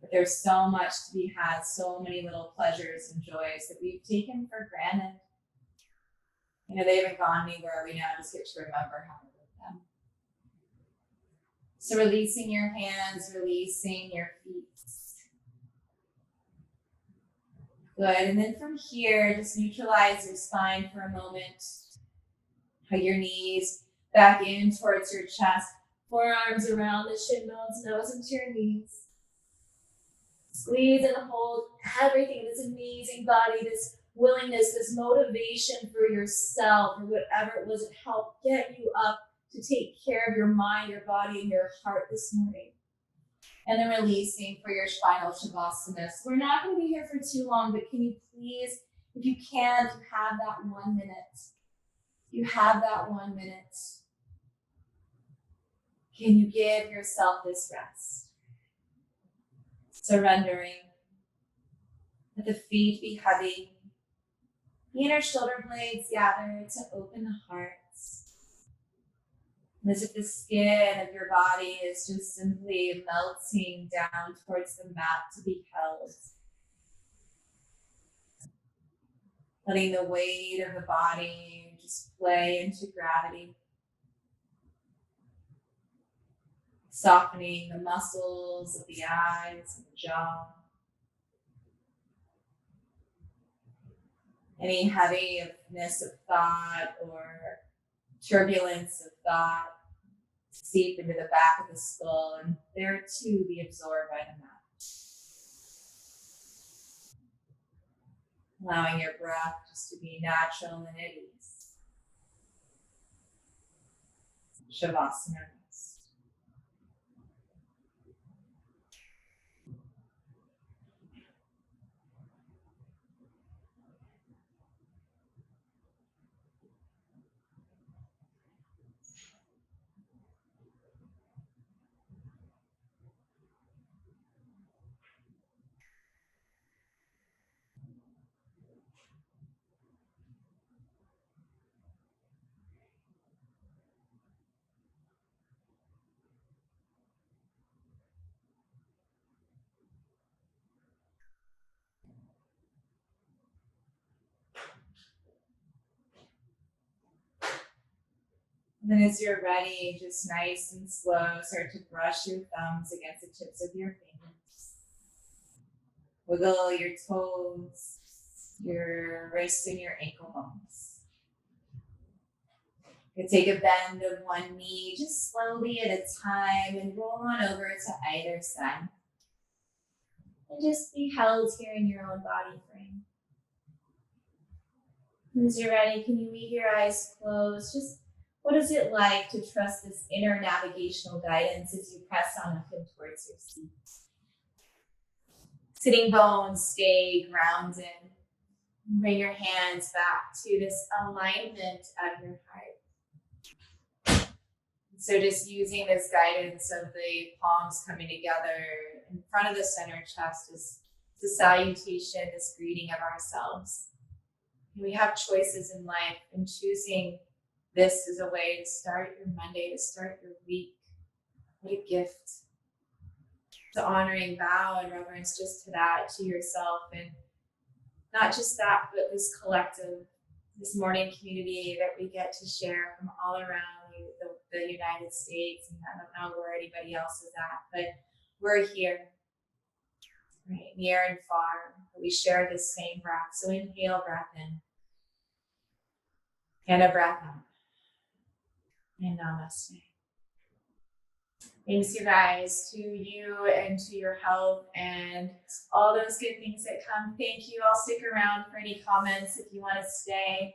But there's so much to be had, so many little pleasures and joys that we've taken for granted. You know, they haven't gone anywhere. We now just get to remember how to live them. So releasing your hands, releasing your feet. Good, and then from here, just neutralize your spine for a moment. Hug your knees back in towards your chest. Forearms around the shin bones, nose into your knees. Squeeze and hold everything, this amazing body, this willingness, this motivation for yourself or whatever it was that helped get you up to take care of your mind, your body, and your heart this morning. And then releasing for your spinal shavasana. So we're not going to be here for too long, but can you please, if you can, to have that 1 minute. You have that 1 minute. Can you give yourself this rest? Surrendering. Let the feet be heavy. The inner shoulder blades gather to open the heart. As if the skin of your body is just simply melting down towards the mat to be held. Letting the weight of the body just play into gravity. Softening the muscles of the eyes and the jaw. Any heaviness of thought or turbulence of thought seep into the back of the skull and there too be absorbed by the mat. Allowing your breath just to be natural and at ease. Shavasana rest. Then as you're ready, just nice and slow, start to brush your thumbs against the tips of your fingers. Wiggle your toes, your wrists, and your ankle bones. You take a bend of one knee, just slowly at a time, and roll on over to either side. And just be held here in your own body frame. As you're ready, can you leave your eyes closed? Just what is it like to trust this inner navigational guidance as you press on up and towards your seat? Sitting bones stay grounded. Bring your hands back to this alignment of your heart. So just using this guidance of the palms coming together in front of the center chest is the salutation, this greeting of ourselves. We have choices in life, and choosing this is a way to start your Monday, to start your week. What a gift. To honoring bow and reverence just to that, to yourself, and not just that, but this collective, this morning community that we get to share from all around the United States. And I don't know where anybody else is at, but we're here, right, near and far. We share this same breath. So inhale, breath in, and a breath out. And namaste. Thanks, you guys, to you and to your health and all those good things that come. Thank you. I'll stick around for any comments if you want to stay.